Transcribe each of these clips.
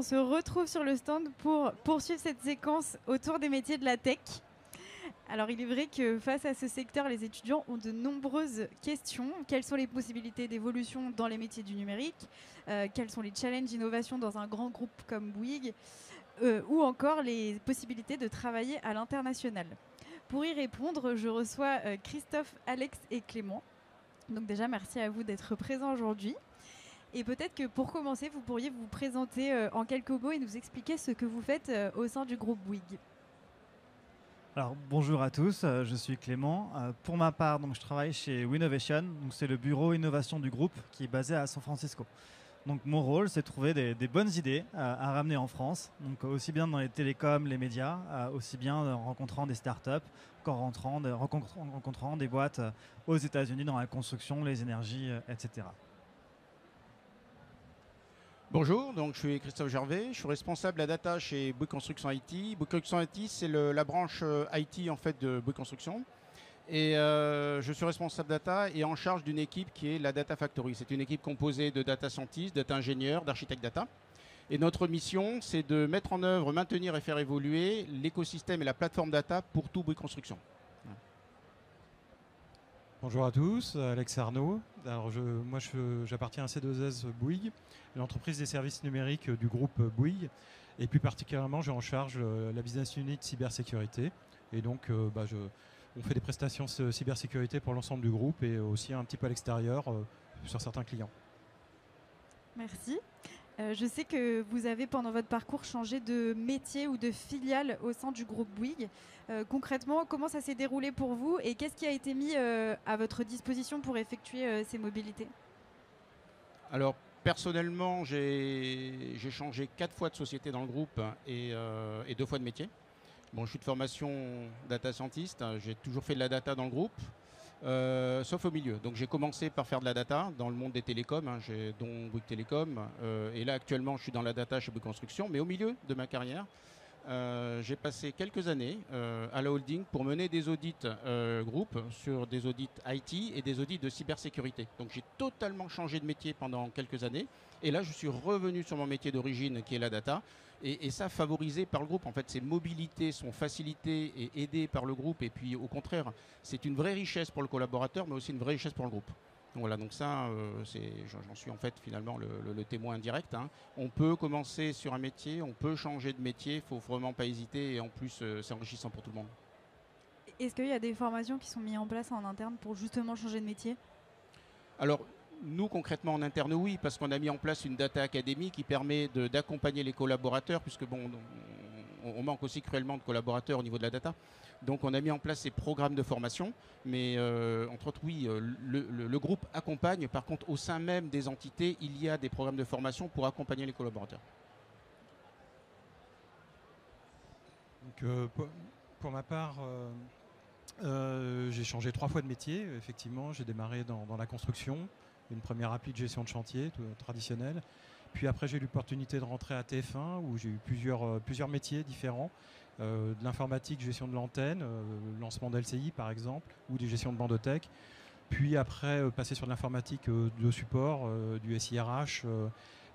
se retrouve sur le stand pour poursuivre cette séquence autour des métiers de la tech. Alors, il est vrai que face à ce secteur, les étudiants ont de nombreuses questions. Quelles sont les possibilités d'évolution dans les métiers du numérique? Quels sont les challenges d'innovation dans un grand groupe comme Bouygues? Ou encore les possibilités de travailler à l'international? Pour y répondre, je reçois Christophe, Alex et Clément. Donc déjà, merci à vous d'être présents aujourd'hui. Et peut-être que pour commencer, vous pourriez vous présenter en quelques mots et nous expliquer ce que vous faites au sein du groupe Bouygues. Alors bonjour à tous, je suis Clément. Pour ma part, donc, je travaille chez Winnovation, c'est le bureau innovation du groupe qui est basé à San Francisco. Donc mon rôle, c'est de trouver des bonnes idées à ramener en France, donc aussi bien dans les télécoms, les médias, aussi bien en rencontrant des startups qu'en rencontrant des boîtes aux États-Unis dans la construction, les énergies, etc. Bonjour, donc je suis Christophe Gervais, je suis responsable de la data chez Bouygues Construction IT. Bouygues Construction IT, c'est la branche IT en fait de Bouygues Construction. Et je suis responsable data et en charge d'une équipe qui est la Data Factory. C'est une équipe composée de data scientists, data ingénieurs, d'architectes data. Et notre mission, c'est de mettre en œuvre, maintenir et faire évoluer l'écosystème et la plateforme data pour tout Bouygues Construction. Bonjour à tous, Alex Arnaud. Alors j'appartiens à C2S Bouygues, l'entreprise des services numériques du groupe Bouygues. Et plus particulièrement, j'ai en charge la business unit cybersécurité. Et donc, on fait des prestations cybersécurité pour l'ensemble du groupe et aussi un petit peu à l'extérieur sur certains clients. Merci. Je sais que vous avez, pendant votre parcours, changé de métier ou de filiale au sein du groupe Bouygues. Concrètement, comment ça s'est déroulé pour vous et qu'est-ce qui a été mis à votre disposition pour effectuer ces mobilités? Alors, personnellement, j'ai changé 4 fois de société dans le groupe et 2 fois de métier. Bon, je suis de formation data scientist, j'ai toujours fait de la data dans le groupe. Sauf au milieu. Donc j'ai commencé par faire de la data dans le monde des télécoms, dont Bouygues Télécom. Et là actuellement je suis dans la data chez Bouygues Construction. Mais au milieu de ma carrière, j'ai passé quelques années à la holding pour mener des audits groupes sur des audits IT et des audits de cybersécurité. Donc j'ai totalement changé de métier pendant quelques années. Et là je suis revenu sur mon métier d'origine qui est la data. Et ça, favorisé par le groupe. En fait, ces mobilités sont facilitées et aidées par le groupe. Et puis, au contraire, c'est une vraie richesse pour le collaborateur, mais aussi une vraie richesse pour le groupe. Voilà, donc ça, j'en suis en fait finalement le témoin indirect. On peut commencer sur un métier, on peut changer de métier, il ne faut vraiment pas hésiter. Et en plus, c'est enrichissant pour tout le monde. Est-ce qu'il y a des formations qui sont mises en place en interne pour justement changer de métier? Alors, nous, concrètement, en interne, oui, parce qu'on a mis en place une data academy qui permet d'accompagner les collaborateurs, puisque bon, on manque aussi cruellement de collaborateurs au niveau de la data. Donc, on a mis en place ces programmes de formation. Mais, entre autres, oui, le groupe accompagne. Par contre, au sein même des entités, il y a des programmes de formation pour accompagner les collaborateurs. Donc, pour ma part, j'ai changé 3 fois de métier. Effectivement, j'ai démarré dans la construction. Une première appli de gestion de chantier traditionnelle. Puis après, j'ai eu l'opportunité de rentrer à TF1 où j'ai eu plusieurs métiers différents. De l'informatique, gestion de l'antenne, lancement d'LCI par exemple, ou des gestions de bandothèque. Puis après, passer sur de l'informatique de support, du SIRH,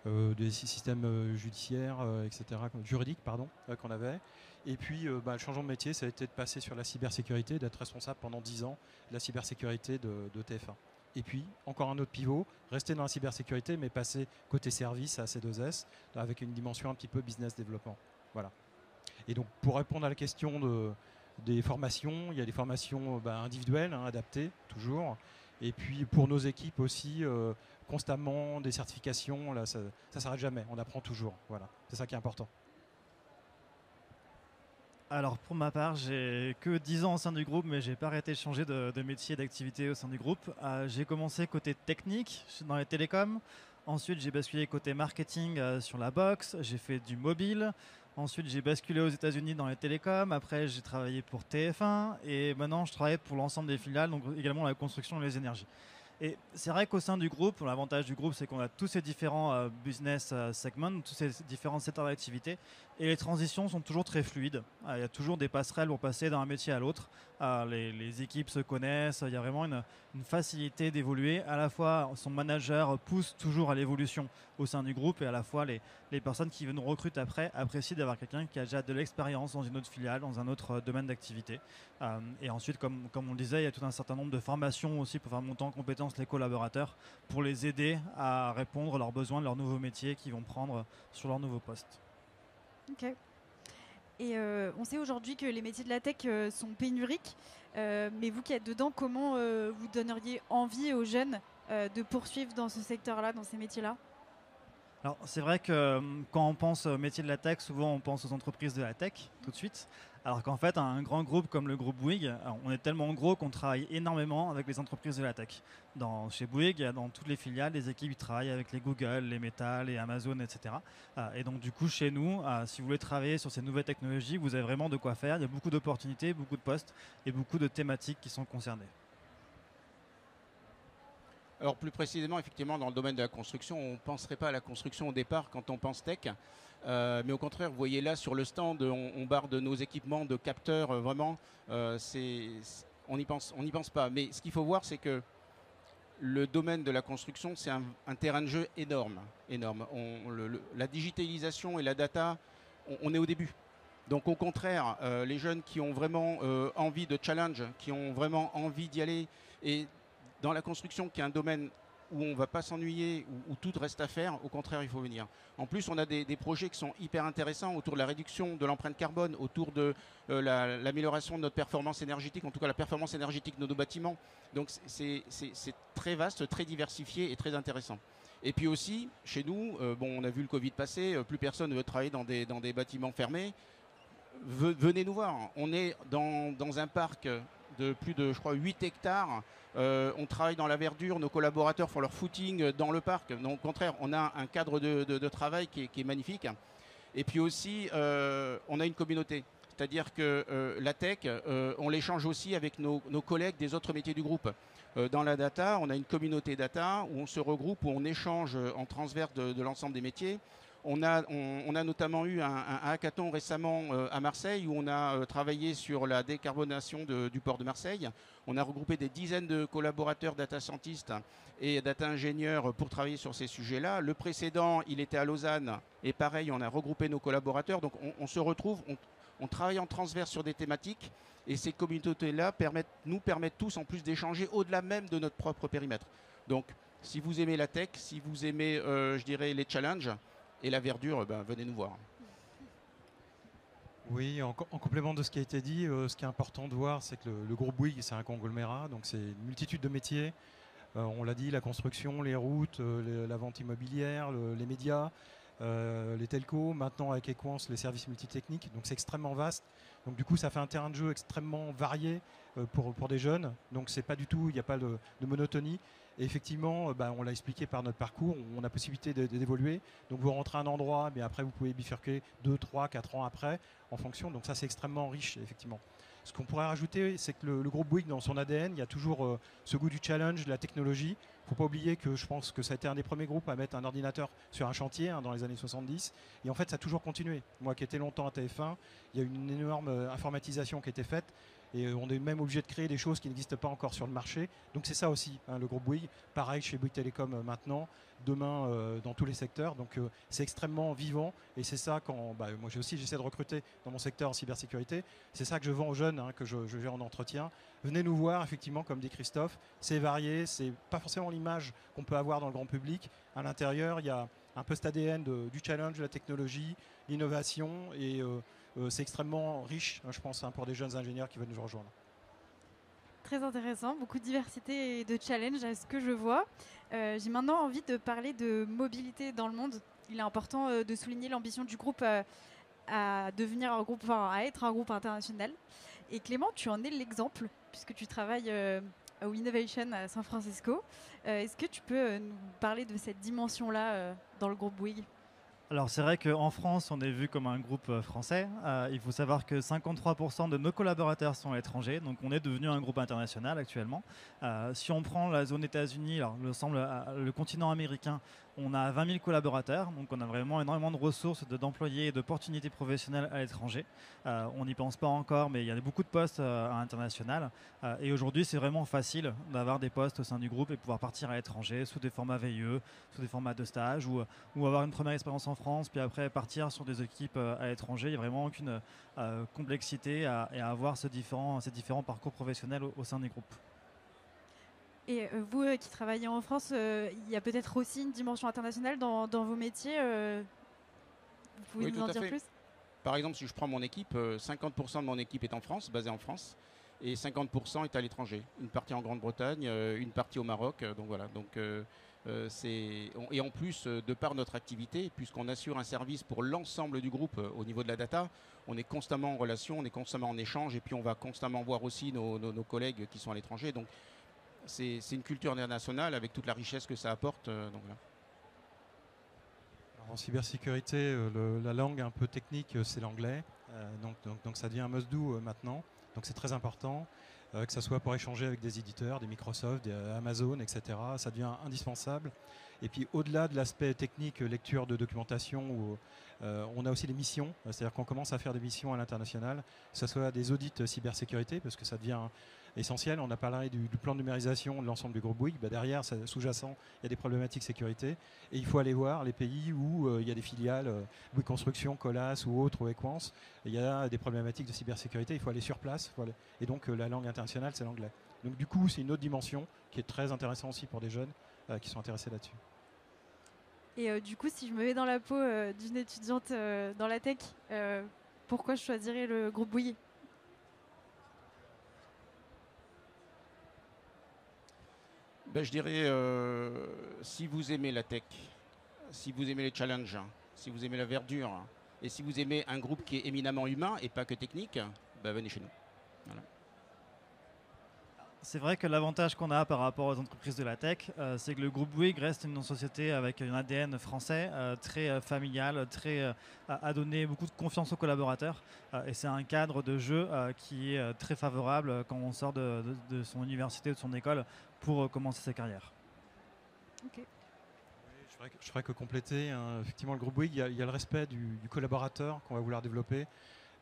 des systèmes judiciaires, etc., juridiques, pardon, qu'on avait. Et puis, le changement de métier, ça a été de passer sur la cybersécurité, d'être responsable pendant 10 ans de la cybersécurité de TF1. Et puis, encore un autre pivot, rester dans la cybersécurité, mais passer côté service à C2S, avec une dimension un petit peu business développement. Voilà. Et donc, pour répondre à la question des formations, il y a des formations individuelles, adaptées, toujours. Et puis, pour nos équipes aussi, constamment, des certifications, là, ça ne s'arrête jamais, on apprend toujours. Voilà. C'est ça qui est important. Alors pour ma part, j'ai que 10 ans au sein du groupe, mais j'ai pas arrêté de changer de métier, d'activité au sein du groupe. J'ai commencé côté technique dans les télécoms. Ensuite, j'ai basculé côté marketing sur la box. J'ai fait du mobile. Ensuite, j'ai basculé aux États-Unis dans les télécoms. Après, j'ai travaillé pour TF1 et maintenant, je travaille pour l'ensemble des filiales, donc également la construction et les énergies. Et c'est vrai qu'au sein du groupe, l'avantage du groupe, c'est qu'on a tous ces différents business segments, tous ces différents secteurs d'activité. Et les transitions sont toujours très fluides. Il y a toujours des passerelles pour passer d'un métier à l'autre. Les équipes se connaissent. Il y a vraiment une facilité d'évoluer. À la fois, son manager pousse toujours à l'évolution au sein du groupe, et à la fois les personnes qui nous recrutent après apprécient d'avoir quelqu'un qui a déjà de l'expérience dans une autre filiale, dans un autre domaine d'activité. Et ensuite, comme on le disait, il y a tout un certain nombre de formations aussi pour faire monter en compétence les collaborateurs, pour les aider à répondre à leurs besoins de leurs nouveaux métiers qu'ils vont prendre sur leur nouveau poste. Ok. Et on sait aujourd'hui que les métiers de la tech sont pénuriques, mais vous qui êtes dedans, comment vous donneriez envie aux jeunes de poursuivre dans ce secteur-là, dans ces métiers-là? Alors, c'est vrai que quand on pense au métier de la tech, souvent on pense aux entreprises de la tech tout de suite. Alors qu'en fait, un grand groupe comme le groupe Bouygues, on est tellement gros qu'on travaille énormément avec les entreprises de la tech. Chez Bouygues, dans toutes les filiales, les équipes travaillent avec les Google, les Meta, les Amazon, etc. Et donc du coup, chez nous, si vous voulez travailler sur ces nouvelles technologies, vous avez vraiment de quoi faire. Il y a beaucoup d'opportunités, beaucoup de postes et beaucoup de thématiques qui sont concernées. Alors plus précisément, effectivement, dans le domaine de la construction, on ne penserait pas à la construction au départ quand on pense tech. Mais au contraire, vous voyez là sur le stand, on barre de nos équipements de capteurs, vraiment, on n'y pense pas. Mais ce qu'il faut voir, c'est que le domaine de la construction, c'est un terrain de jeu énorme. La digitalisation et la data, on est au début. Donc au contraire, les jeunes qui ont vraiment envie de challenge, qui ont vraiment envie d'y aller, et dans la construction, qui est un domaine où on ne va pas s'ennuyer, où tout reste à faire, au contraire, il faut venir. En plus, on a des projets qui sont hyper intéressants autour de la réduction de l'empreinte carbone, autour de l'amélioration de notre performance énergétique, en tout cas la performance énergétique de nos bâtiments. Donc c'est très vaste, très diversifié et très intéressant. Et puis aussi, chez nous, on a vu le Covid passer, plus personne ne veut travailler dans des bâtiments fermés. Venez nous voir. On est dans un parc de plus de, je crois, 8 hectares. On travaille dans la verdure, nos collaborateurs font leur footing dans le parc. Donc, au contraire, on a un cadre de travail qui est magnifique. Et puis aussi, on a une communauté. C'est-à-dire que la tech, on l'échange aussi avec nos collègues des autres métiers du groupe. Dans la data, on a une communauté data où on se regroupe, où on échange en transverse de l'ensemble des métiers. On a notamment eu un hackathon récemment à Marseille où on a travaillé sur la décarbonation du port de Marseille. On a regroupé des dizaines de collaborateurs data scientists et data ingénieurs pour travailler sur ces sujets-là. Le précédent, il était à Lausanne et pareil, on a regroupé nos collaborateurs. Donc on se retrouve, on travaille en transverse sur des thématiques et ces communautés-là nous permettent tous en plus d'échanger au-delà même de notre propre périmètre. Donc si vous aimez la tech, si vous aimez, je dirais, les challenges, et la verdure, venez nous voir. Oui, en complément de ce qui a été dit, ce qui est important de voir, c'est que le groupe Bouygues, c'est un conglomérat, donc c'est une multitude de métiers. On l'a dit, la construction, les routes, la vente immobilière, les médias, les telcos, maintenant avec Equance, les services multitechniques. Donc c'est extrêmement vaste. Donc du coup, ça fait un terrain de jeu extrêmement varié pour des jeunes. Donc c'est pas du tout, il n'y a pas de monotonie. Et effectivement, on l'a expliqué par notre parcours, on a possibilité d'évoluer. Donc vous rentrez à un endroit, mais après vous pouvez bifurquer 2, 3, 4 ans après en fonction. Donc ça c'est extrêmement riche, effectivement. Ce qu'on pourrait rajouter, c'est que le groupe Bouygues, dans son ADN, il y a toujours ce goût du challenge, de la technologie. Il ne faut pas oublier que je pense que ça a été un des premiers groupes à mettre un ordinateur sur un chantier dans les années 70. Et en fait, ça a toujours continué. Moi qui étais longtemps à TF1, il y a eu une énorme informatisation qui a été faite. Et on est même obligé de créer des choses qui n'existent pas encore sur le marché. Donc c'est ça aussi, le groupe Bouygues. Pareil chez Bouygues Télécom maintenant, demain dans tous les secteurs. Donc c'est extrêmement vivant. Et c'est ça quand moi j'essaie de recruter dans mon secteur en cybersécurité. C'est ça que je vends aux jeunes, que je vais en entretien. Venez nous voir, effectivement, comme dit Christophe. C'est varié, c'est pas forcément l'image qu'on peut avoir dans le grand public. À l'intérieur, il y a un peu cet ADN du challenge, de la technologie, l'innovation et c'est extrêmement riche, je pense, pour des jeunes ingénieurs qui veulent nous rejoindre. Très intéressant, beaucoup de diversité et de challenge à ce que je vois. J'ai maintenant envie de parler de mobilité dans le monde. Il est important de souligner l'ambition du groupe à devenir un groupe, à être un groupe international. Et Clément, tu en es l'exemple, puisque tu travailles au Innovation à San Francisco. Est-ce que tu peux nous parler de cette dimension-là dans le groupe Bouygues ? Alors c'est vrai qu'en France, on est vu comme un groupe français. Il faut savoir que 53% de nos collaborateurs sont étrangers, donc on est devenu un groupe international actuellement. Si on prend la zone États-Unis, alors le continent américain, On a 20 000 collaborateurs, donc on a vraiment énormément de ressources, d'employés et d'opportunités professionnelles à l'étranger. On n'y pense pas encore, mais il y a beaucoup de postes à l'international. Et aujourd'hui, c'est vraiment facile d'avoir des postes au sein du groupe et pouvoir partir à l'étranger sous des formats VIE, sous des formats de stage ou avoir une première expérience en France, puis après partir sur des équipes à l'étranger. Il n'y a vraiment aucune complexité à avoir ces différents parcours professionnels au sein des groupes. Et vous qui travaillez en France, il y a peut-être aussi une dimension internationale dans vos métiers. Vous pouvez Oui, nous en tout à dire fait. plus? Par exemple, si je prends mon équipe, 50% de mon équipe est en France, basée en France, et 50% est à l'étranger. Une partie en Grande-Bretagne, une partie au Maroc. Donc voilà. Et en plus, de par notre activité, puisqu'on assure un service pour l'ensemble du groupe au niveau de la data, on est constamment en relation, on est constamment en échange, et puis on va constamment voir aussi nos collègues qui sont à l'étranger. Donc c'est une culture internationale avec toute la richesse que ça apporte. Donc voilà. En cybersécurité, la langue un peu technique, c'est l'anglais. Donc ça devient un must-do maintenant. Donc c'est très important, que ce soit pour échanger avec des éditeurs, des Microsoft, des Amazon, etc. Ça devient indispensable. Et puis au-delà de l'aspect technique, lecture de documentation, on a aussi des missions. C'est-à-dire qu'on commence à faire des missions à l'international, que ce soit des audits cybersécurité, parce que ça devient essentiel. On a parlé du plan de numérisation de l'ensemble du groupe Bouygues. Derrière, sous-jacent, il y a des problématiques sécurité. Et il faut aller voir les pays où il y a des filiales, Bouygues Construction, Colas ou autres, ou Equance. Il y a des problématiques de cybersécurité. Il faut aller sur place. Et donc, la langue internationale, c'est l'anglais. Donc, du coup, c'est une autre dimension qui est très intéressante aussi pour des jeunes qui sont intéressés là-dessus. Et du coup, si je me mets dans la peau d'une étudiante dans la tech, pourquoi je choisirais le groupe Bouygues? Je dirais, si vous aimez la tech, si vous aimez les challenges, si vous aimez la verdure, et si vous aimez un groupe qui est éminemment humain et pas que technique, venez chez nous. Voilà. C'est vrai que l'avantage qu'on a par rapport aux entreprises de la tech, c'est que le groupe Bouygues reste une société avec un ADN français, très familial, à donner beaucoup de confiance aux collaborateurs. Et c'est un cadre de jeu qui est très favorable quand on sort de son université ou de son école pour commencer sa carrière. Okay. Je ferais que compléter. Effectivement, le groupe Bouygues, il y a le respect du collaborateur qu'on va vouloir développer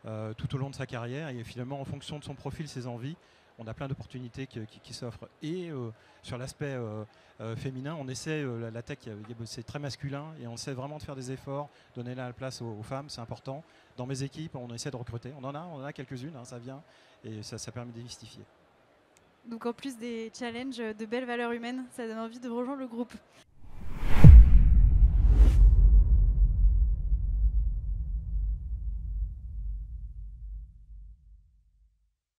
tout au long de sa carrière. Et finalement, en fonction de son profil, ses envies, on a plein d'opportunités qui s'offrent. Et sur l'aspect féminin, on essaie, la tech, c'est très masculin, et on essaie vraiment de faire des efforts, donner la place aux femmes, c'est important. Dans mes équipes, on essaie de recruter. On en a quelques-unes, ça vient, et ça permet de démystifier. Donc en plus des challenges, de belles valeurs humaines, ça donne envie de rejoindre le groupe.